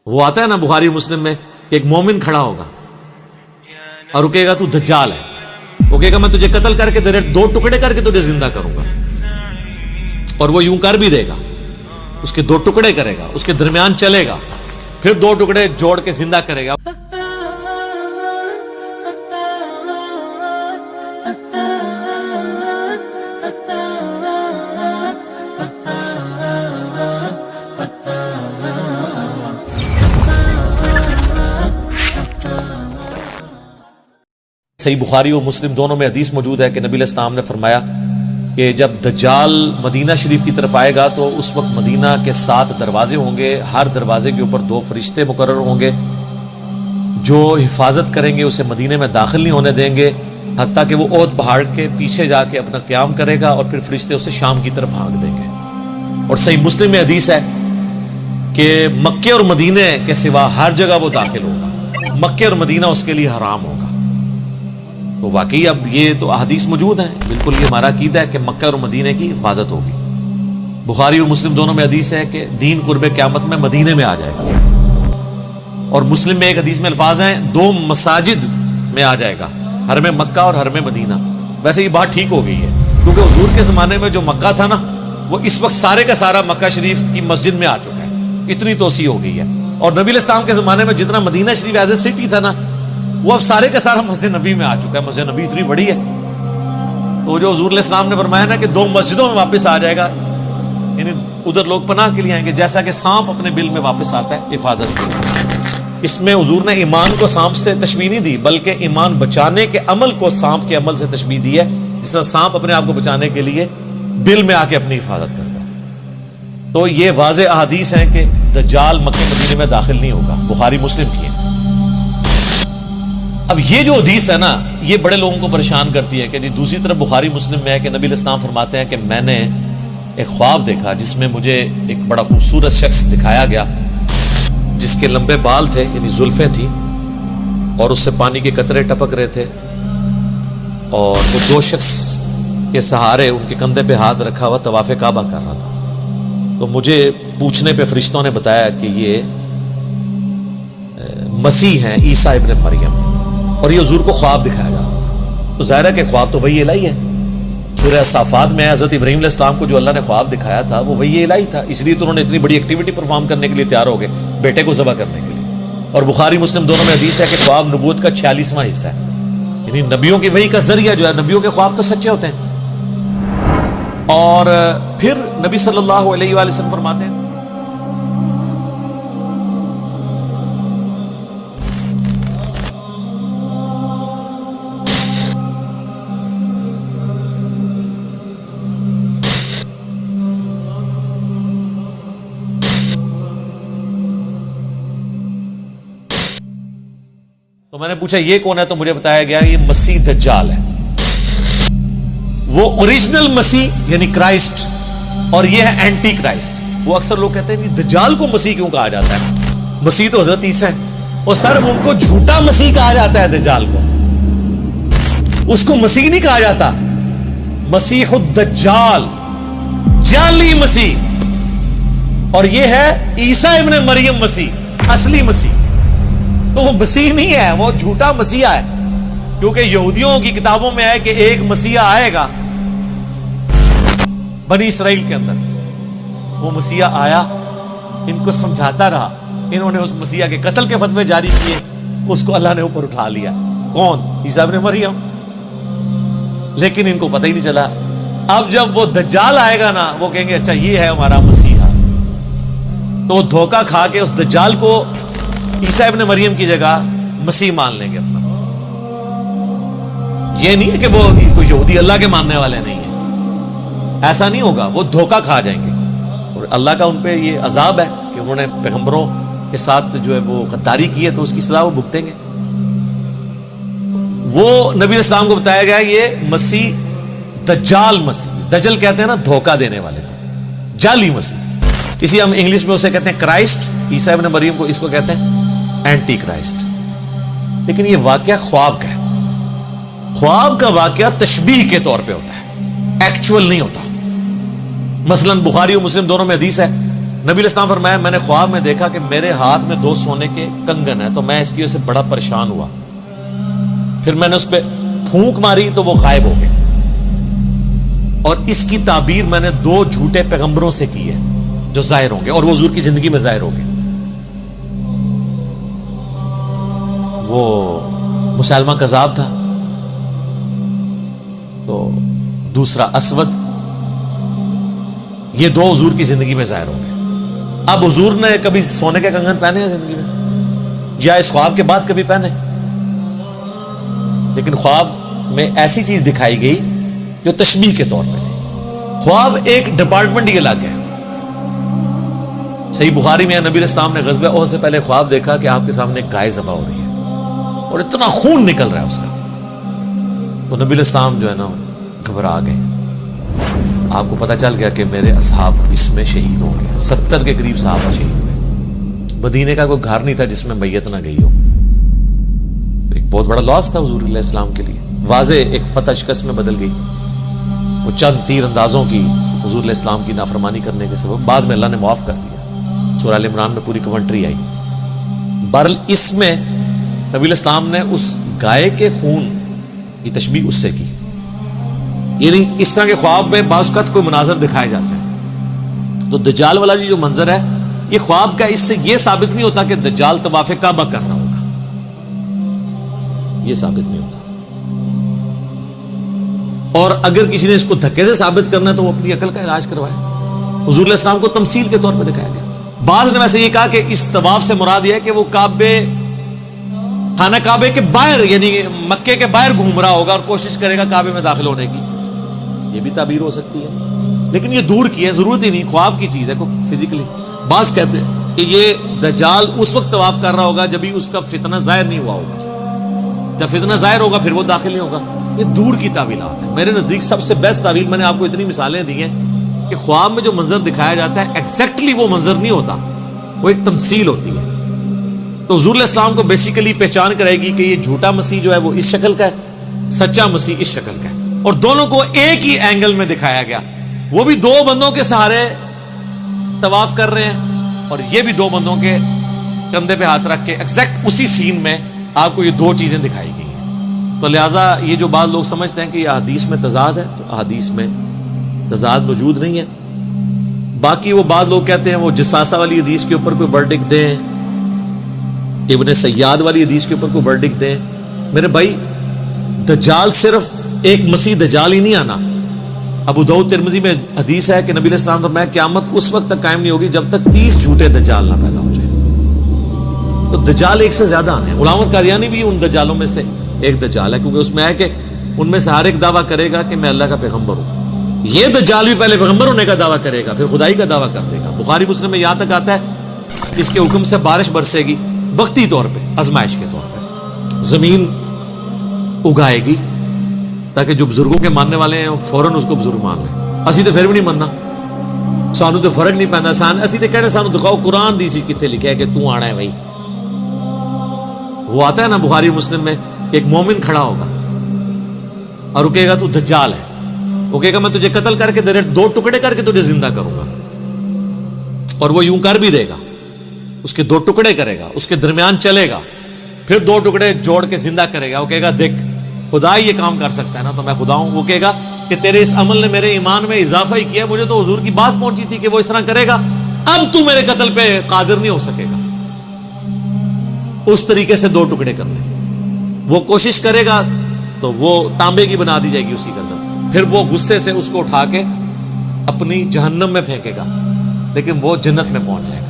وہ آتا ہے نا بخاری مسلم میں کہ ایک مومن کھڑا ہوگا اور وہ کہے گا تو دجال ہے، وہ کہے گا میں تجھے قتل کر کے تیرے 2 ٹکڑے کر کے تجھے زندہ کروں گا، اور وہ یوں کر بھی دے گا، اس کے 2 ٹکڑے کرے گا، اس کے درمیان چلے گا، پھر 2 ٹکڑے جوڑ کے زندہ کرے گا۔ صحیح بخاری اور مسلم دونوں میں حدیث موجود ہے کہ نبی علیہ السلام نے فرمایا کہ جب دجال مدینہ شریف کی طرف آئے گا تو اس وقت مدینہ کے 7 دروازے ہوں گے، ہر دروازے کے اوپر 2 فرشتے مقرر ہوں گے جو حفاظت کریں گے، اسے مدینے میں داخل نہیں ہونے دیں گے حتیٰ کہ وہ احد پہاڑ کے پیچھے جا کے اپنا قیام کرے گا، اور پھر فرشتے اسے شام کی طرف ہانک دیں گے۔ اور صحیح مسلم میں حدیث ہے کہ مکے اور مدینے کے سوا ہر جگہ وہ داخل ہوگا، مکے اور مدینہ اس کے لیے حرام ہوگا۔ تو واقعی اب یہ تو احادیث موجود ہیں، بالکل یہ ہمارا عقیدہ ہے کہ مکہ اور مدینے کی حفاظت ہوگی۔ بخاری اور مسلم دونوں میں حدیث ہے کہ دین قرب قیامت میں مدینے میں آ جائے گا، اور مسلم میں ایک حدیث میں الفاظ ہیں 2 مساجد میں آ جائے گا، حرم مکہ اور حرم مدینہ۔ ویسے یہ بات ٹھیک ہو گئی ہے کیونکہ حضور کے زمانے میں جو مکہ تھا نا، وہ اس وقت سارے کا سارا مکہ شریف کی مسجد میں آ چکا ہے، اتنی توسیع ہو گئی ہے۔ اور نبی علیہ السلام کے زمانے میں جتنا مدینہ شریف ایز اے سٹی تھا نا، وہ اب سارے کا سارا مسجد نبی میں آ چکا ہے۔ مسجد نبی اتنی بڑی ہے، تو جو حضور علیہ السلام نے فرمایا نا کہ 2 مسجدوں میں واپس آ جائے گا، یعنی ادھر لوگ پناہ کے لیے آئیں گے جیسا کہ سانپ اپنے بل میں واپس آتا ہے حفاظت کے لیے۔ اس میں حضور نے ایمان کو سانپ سے تشبیہ نہیں دی، بلکہ ایمان بچانے کے عمل کو سانپ کے عمل سے تشبیہ دی ہے، جس طرح سانپ اپنے آپ کو بچانے کے لیے بل میں آ کے اپنی حفاظت کرتا ہے۔ تو یہ واضح احادیث ہیں کہ دجال مکہ مدینے میں داخل نہیں ہوگا، بخاری مسلم کی ہے۔ اب یہ جو حدیث ہے نا، یہ بڑے لوگوں کو پریشان کرتی ہے کہ دوسری طرف بخاری مسلم میں ہے کہ نبی علیہ السلام فرماتے ہیں کہ میں نے ایک خواب دیکھا جس میں مجھے ایک بڑا خوبصورت شخص دکھایا گیا جس کے لمبے بال تھے، یعنی زلفیں تھیں، اور اس سے پانی کے قطرے ٹپک رہے تھے، اور وہ 2 شخص کے سہارے ان کے کندھے پہ ہاتھ رکھا ہوا طواف کعبہ کر رہا تھا۔ تو مجھے پوچھنے پہ فرشتوں نے بتایا کہ یہ مسیح ہیں، عیسیٰ ابن مریم، اور یہ حضور کو خواب دکھایا جا رہا تھا۔ تو ظاہر ہے کہ خواب تو وحی الہی ہے۔ سورہ صافات میں حضرت ابراہیم علیہ السلام کو جو اللہ نے خواب دکھایا تھا وہ وحی الہی تھا، اس لیے تو انہوں نے اتنی بڑی ایکٹیویٹی پرفارم کرنے کے لیے تیار ہو گئے، بیٹے کو ذبح کرنے کے لیے۔ اور بخاری مسلم دونوں میں حدیث ہے کہ خواب نبوت کا 46واں حصہ ہے، یعنی نبیوں کی وحی کا ذریعہ جو ہے، نبیوں کے خواب تو سچے ہوتے ہیں۔ اور پھر نبی صلی اللہ علیہ وآلہ وسلم فرماتے ہیں تو میں نے پوچھا یہ کون ہے، تو مجھے بتایا گیا یہ مسیح دجال ہے، وہ اوریجنل مسیح یعنی کرائسٹ، اور یہ ہے اینٹی کرائسٹ۔ وہ اکثر لوگ کہتے ہیں کہ دجال کو مسیح کیوں کہا جاتا ہے؟ مسیح تو حضرت عیسیٰ ہے، اور سر ان کو جھوٹا مسیح کہا جاتا ہے، دجال کو، اس کو مسیح نہیں کہا جاتا، مسیح الدجال، جعلی مسیح، اور یہ ہے عیسیٰ ابن مریم مسیح، اصلی مسیح۔ تو وہ مسیح نہیں ہے، وہ جھوٹا مسیحا ہے، کیونکہ یہودیوں کی کتابوں میں ہے کہ ایک مسیحا آئے گا بنی اسرائیل کے اندر۔ وہ مسیحا آیا، ان کو سمجھاتا رہا، انہوں نے اس مسیحا کے قتل کے فتوے جاری کیے، اس کو اللہ نے اوپر اٹھا لیا۔ کون؟ عیسیٰ ابن مریم۔ لیکن ان کو پتہ ہی نہیں چلا۔ اب جب وہ دجال آئے گا نا، وہ کہیں گے اچھا یہ ہے ہمارا مسیحا، تو وہ دھوکہ کھا کے اس دجال کو عیسیٰ ابن مریم کی جگہ مسیح مان لیں گے اپنا۔ یہ نہیں ہے کہ وہ کوئی یہودی اللہ کے ماننے والے نہیں ہیں، ایسا نہیں ہوگا، وہ دھوکہ کھا جائیں گے، اور اللہ کا ان پہ یہ عذاب ہے کہ انہوں نے پیغمبروں کے ساتھ جو ہے وہ غداری کی ہے، تو اس کی سزا وہ بھگتیں گے۔ وہ نبی علیہ السلام کو بتایا گیا یہ مسیح دجال مسیح، دجل کہتے ہیں نا دھوکہ دینے والے کو، جعلی مسیح، اسی ہم انگلش میں اسے کہتے ہیں کرائسٹ، عیسیٰ ابن مریم کو اس کو کہتے ہیں اینٹی کرائسٹ۔ لیکن یہ واقعہ خواب کا ہے، خواب کا واقعہ تشبیہ کے طور پہ ہوتا ہے، ایکچوئل نہیں ہوتا. مثلا بخاری اور مسلم دونوں میں حدیث ہے, نبی علیہ السلام فرمایا میں نے خواب میں دیکھا کہ میرے ہاتھ میں 2 سونے کے کنگن ہیں, تو میں اس کی وجہ سے بڑا پریشان ہوا, پھر میں نے اس پہ پھونک ماری تو وہ غائب ہو گئے, اور اس کی تعبیر میں نے 2 جھوٹے پیغمبروں سے کی ہے جو ظاہر ہوں گے, اور وہ حضور کی زندگی میں ظاہر ہوں گے. وہ مسلمہ کذاب تھا, تو دوسرا اسود, یہ 2 حضور کی زندگی میں ظاہر ہوں گے. اب حضور نے کبھی سونے کے کنگن پہنے ہیں زندگی میں, یا اس خواب کے بعد کبھی پہنے؟ لیکن خواب میں ایسی چیز دکھائی گئی جو تشبیہ کے طور پہ تھی. خواب ایک ڈپارٹمنٹ ہی الگ ہے. صحیح بخاری میں نبی علیہ السلام نے غزوہ احد سے پہلے خواب دیکھا کہ آپ کے سامنے ایک گائے ذبح ہو رہی ہے اور اتنا خون نکل رہا ہے اس کا, تو نبی علیہ السلام جو ہے نا گھبرا گئے. آپ کو پتہ چل گیا کہ میرے اصحاب اس میں شہید ہوں گے. 70 کے قریب صحابہ شہید ہوئے. مدینے کا کوئی گھر نہیں تھا جس میں میت نہ گئی ہو. ایک بہت بڑا لاس تھا حضور علیہ السلام کے لیے. واضح ایک فتح شکست میں بدل گئی. وہ چند تیر اندازوں کی حضور علیہ السلام کی نافرمانی کرنے کے سبب بعد میں اللہ نے معاف کر دیا. سورہ ال عمران میں پوری کمنٹری آئی. بہرحال اس میں نبی علیہ السلام نے اس گائے کے خون کی تشبیہ اس سے کی. یعنی اس طرح کے خواب میں بعض اوقات کوئی مناظر دکھائے جاتے ہیں. تو دجال والا جو منظر ہے یہ خواب کا, اس سے یہ ثابت نہیں ہوتا کہ دجال طواف کعبہ کر رہا ہوگا, یہ ثابت نہیں ہوتا. اور اگر کسی نے اس کو دھکے سے ثابت کرنا ہے تو وہ اپنی عقل کا علاج کروائے. حضور علیہ السلام کو تمثیل کے طور پہ دکھایا گیا. بعض نے ویسے یہ کہا کہ اس طواف سے مراد یہ ہے کہ وہ کعبے, خانہ کعبے کے باہر یعنی مکے کے باہر گھوم رہا ہوگا اور کوشش کرے گا کعبے میں داخل ہونے کی. یہ بھی تعبیر ہو سکتی ہے, لیکن یہ دور کی ہے, ضرورت ہی نہیں, خواب کی چیز ہے فزیکلی. بعض کہتے ہیں کہ یہ دجال اس وقت طواف کر رہا ہوگا جب ہی اس کا فتنہ ظاہر نہیں ہوا ہوگا. جب فتنہ ظاہر ہوگا پھر وہ داخل نہیں ہوگا. یہ دور کی تعویلات ہیں. میرے نزدیک سب سے بیسٹ تعویل, میں نے آپ کو اتنی مثالیں دی ہیں کہ خواب میں جو منظر دکھایا جاتا ہے ایگزیکٹلی وہ منظر نہیں ہوتا, وہ ایک تمثیل ہوتی ہے. تو حضور علیہ السلام کو بیسیکلی پہچان کرے گی کہ یہ جھوٹا مسیح جو ہے وہ اس شکل کا ہے, سچا مسیح اس شکل کا ہے, اور دونوں کو ایک ہی اینگل میں دکھایا گیا. وہ بھی 2 بندوں کے سہارے طواف کر رہے ہیں اور یہ بھی 2 بندوں کے کندھے پہ ہاتھ رکھ کے ایگزیکٹ اسی سین میں آپ کو یہ 2 چیزیں دکھائی گئی ہیں. تو لہٰذا یہ جو بعض لوگ سمجھتے ہیں کہ یہ حدیث میں تضاد ہے, تو حدیث میں تضاد موجود نہیں ہے. باقی وہ بعض لوگ کہتے ہیں وہ جساسہ والی حدیث کے اوپر کوئی ورڈکٹ دیں, ابن سیاد والی حدیث کے اوپر کوئی ورڈکٹ دیں. میرے بھائی دجال صرف ایک مسیح دجال ہی نہیں آنا. ابو داؤد ترمذی میں حدیث ہے کہ نبی علیہ السلام فرمایا قیامت اس وقت تک قائم نہیں ہوگی جب تک 30 جھوٹے دجال نہ پیدا ہو جائیں. تو دجال ایک سے زیادہ آنے ہیں. غلام احمد قادیانی بھی ان دجالوں میں سے ایک دجال ہے, کیونکہ اس میں ہے کہ ان میں سے ہر ایک دعویٰ کرے گا کہ میں اللہ کا پیغمبر ہوں. یہ دجال بھی پہلے پیغمبر ہونے کا دعویٰ کرے گا, پھر خدائی کا دعویٰ کر دے گا. بخاری مسلم میں یہاں تک آتا ہے اس کے حکم سے بارش برسے گی, وقتی طور پہ, آزمائش کے طور پہ. زمین اگائے گی تاکہ جو بزرگوں کے ماننے والے ہیں فوراً اس کو بزرگ مان لیں. اسی تو پھر بھی نہیں ماننا, سانو تو فرق نہیں پہنتا. اسی تو کہنے سانو دکھاؤ قرآن دی سی کتنے لکھا ہے کہ تو آنا ہے بھائی. وہ آتا ہے نا بخاری مسلم میں, ایک مومن کھڑا ہوگا اور وہ کہے گا تو دجال ہے. وہ کہے گا میں تجھے قتل کر کے 2 ٹکڑے کر کے تجھے زندہ کروں گا, اور وہ یوں کر بھی دے گا. اس کے 2 ٹکڑے کرے گا, اس کے درمیان چلے گا, پھر 2 ٹکڑے جوڑ کے زندہ کرے گا. وہ کہے گا دیکھ خدا ہی یہ کام کر سکتا ہے نا, تو میں خدا ہوں. وہ کہے گا کہ تیرے اس عمل نے میرے ایمان میں اضافہ ہی کیا, مجھے تو حضور کی بات پہنچی تھی کہ وہ اس طرح کرے گا, اب تو میرے قتل پہ قادر نہیں ہو سکے گا. اس طریقے سے 2 ٹکڑے کر لیں. وہ کوشش کرے گا تو وہ تانبے کی بنا دی جائے گی اسی گردن, پھر وہ غصے سے اس کو اٹھا کے اپنی جہنم میں پھینکے گا, لیکن وہ جنت میں پہنچ جائے گا.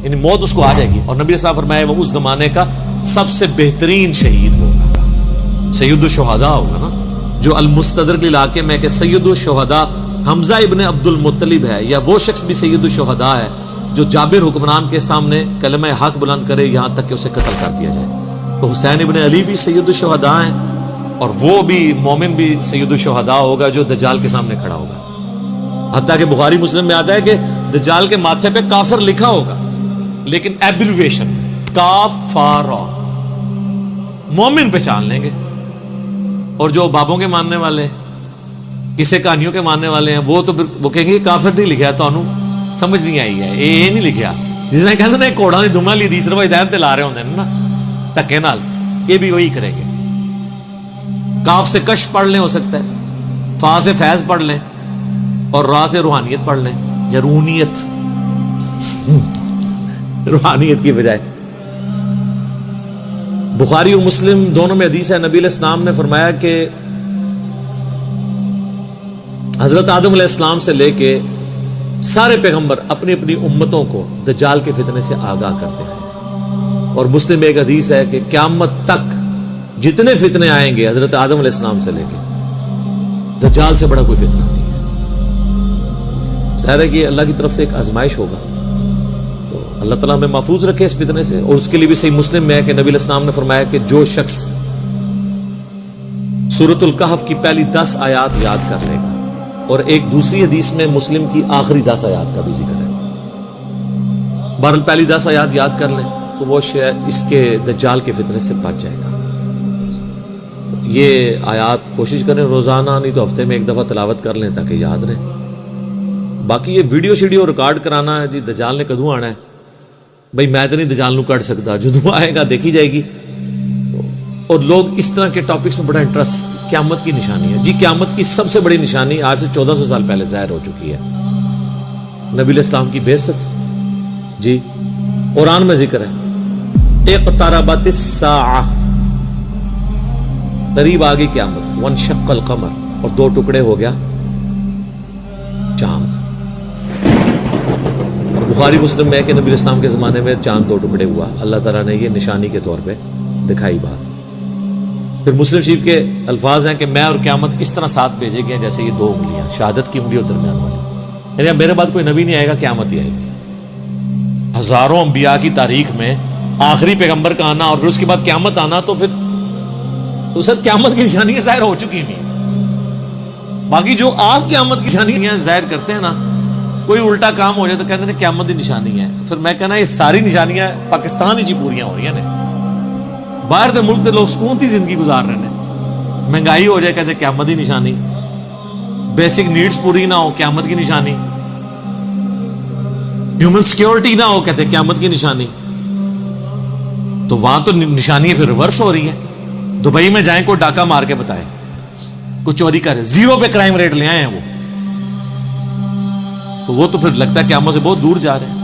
یعنی موت اس کو آ جائے گی. اور نبی صاحب فرمایا وہ اس زمانے کا سب سے بہترین شہید ہوگا, سید الشہداء ہوگا نا. جو المستدرک علاقے میں کہ سید الشہداء حمزہ ابن عبد المطلب ہے, یا وہ شخص بھی سید الشہداء ہے جو جابر حکمران کے سامنے کلمہ حق بلند کرے یہاں تک کہ اسے قتل کر دیا جائے. تو حسین ابن علی بھی سید الشہداء ہیں, اور وہ بھی مومن بھی سید الشہداء ہوگا جو دجال کے سامنے کھڑا ہوگا. حتیٰ کہ بخاری مسلم میں آتا ہے کہ دجال کے ماتھے پہ کافر لکھا ہوگا لیکن ایبریویشن کافارا. مومن پہچان لیں گے. اور جو بابوں کے ماننے والے کسے کہانیوں کے ماننے والے ہیں وہ تو وہ کہیں گے کافر نہیں لکھا تو انہوں سمجھ نہیں آئی ہے یہ نہیں لکھا. جس نے کہتے ہیں کوڑا نے دھما لی تیسرا ہدایت تے لا رہے ہوندے نا دھکے نال, یہ بھی وہی کریں گے. کاف سے کشف پڑھ لیں, ہو سکتا ہے فا سے فیض پڑھ لیں, اور را سے روحانیت پڑھ لیں یا روحانیت روحانیت کی بجائے. بخاری اور مسلم دونوں میں حدیث ہے, نبی علیہ السلام نے فرمایا کہ حضرت آدم علیہ السلام سے لے کے سارے پیغمبر اپنی اپنی امتوں کو دجال کے فتنے سے آگاہ کرتے ہیں. اور مسلم میں ایک حدیث ہے کہ قیامت تک جتنے فتنے آئیں گے حضرت آدم علیہ السلام سے لے کے دجال سے بڑا کوئی فتنہ نہیں ہے. ظاہر ہے کہ اللہ کی طرف سے ایک آزمائش ہوگا, تو اللہ تعالیٰ ہمیں محفوظ رکھے اس فتنے سے. اور اس کے لیے بھی صحیح مسلم میں ہے کہ نبی علیہ السلام نے فرمایا کہ جو شخص سورۃ الکہف کی پہلی 10 آیات یاد کر لے گا, اور ایک دوسری حدیث میں مسلم کی آخری 10 آیات کا بھی ذکر ہے, بہرحال پہلی 10 آیات یاد کر لیں تو وہ اس کے دجال کے فتنے سے بچ جائے گا. یہ آیات کوشش کریں روزانہ, نہیں تو ہفتے میں ایک دفعہ تلاوت کر لیں تاکہ یاد رہیں. باقی یہ ویڈیو شیڈیو ریکارڈ کرانا ہے جی دجال نے کدوں آنا ہے, بھائی میں تو نہیں دجال نو کٹ سکتا, جدوں آئے گا دیکھی جائے گی. اور لوگ اس طرح کے ٹاپکس میں بڑا انٹرسٹ, قیامت کی نشانی ہے جی. قیامت کی سب سے بڑی نشانی آج سے 1400 سال پہلے ظاہر ہو چکی ہے, نبی علیہ السلام کی بعثت جی. قرآن میں ذکر ہے اقتربت الساعہ, قریب آ گئی قیامت. وانشق القمر, اور 2 ٹکڑے ہو گیا چاند. اور بخاری مسلم میں ہے کہ نبی علیہ السلام کے زمانے میں چاند 2 ٹکڑے ہوا, اللہ تعالیٰ نے یہ نشانی کے طور پہ دکھائی بات. پھر مسلم شریف کے الفاظ ہیں کہ میں اور قیامت اس طرح ساتھ بھیجے گئے جیسے یہ 2 انگلیاں, شہادت کی انگلی اور درمیان والی. یعنی میرے بعد کوئی نبی نہیں آئے گا, قیامت ہی آئے گی. ہزاروں انبیاء کی تاریخ میں آخری پیغمبر کا آنا اور پھر اس کے بعد قیامت آنا, تو پھر تو سر قیامت کی نشانیاں ظاہر ہو چکی نہیں. باقی جو آپ قیامت کی نشانیاں ظاہر کرتے ہیں نا, کوئی الٹا کام ہو جائے تو کہتے ہیں قیامت کی نشانی ہے. پھر میں کہنا یہ ساری نشانیاں پاکستان ہی جی پوریاں ہو رہی ہیں. باہر دے ملک دے لوگ سکون تھی زندگی گزار رہے ہیں, مہنگائی ہو جائے کہتے ہیں قیامت کی نشانی, بیسک نیڈز پوری نہ ہو قیامت کی نشانی, ہیومن سیکیورٹی نہ ہو کہتے ہیں قیامت کی نشانی. تو وہاں تو نشانی پھر ریورس ہو رہی ہے. دبئی میں جائیں کوئی ڈاکہ مار کے بتائے, کوئی چوری کرے, 0 پہ کرائم ریٹ لے آئے ہیں وہ, تو وہ تو پھر لگتا ہے قیامت سے بہت دور جا رہے ہیں.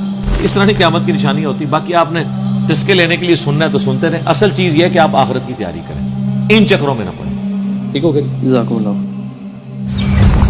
اس طرح نہیں قیامت کی نشانی ہوتی. باقی آپ نے ٹسکے لینے کے لیے سننا ہے تو سنتے رہیں. اصل چیز یہ ہے کہ آپ آخرت کی تیاری کریں, ان چکروں میں نہ پڑیں. ٹھیک ہو گیا, جزاکم اللہ.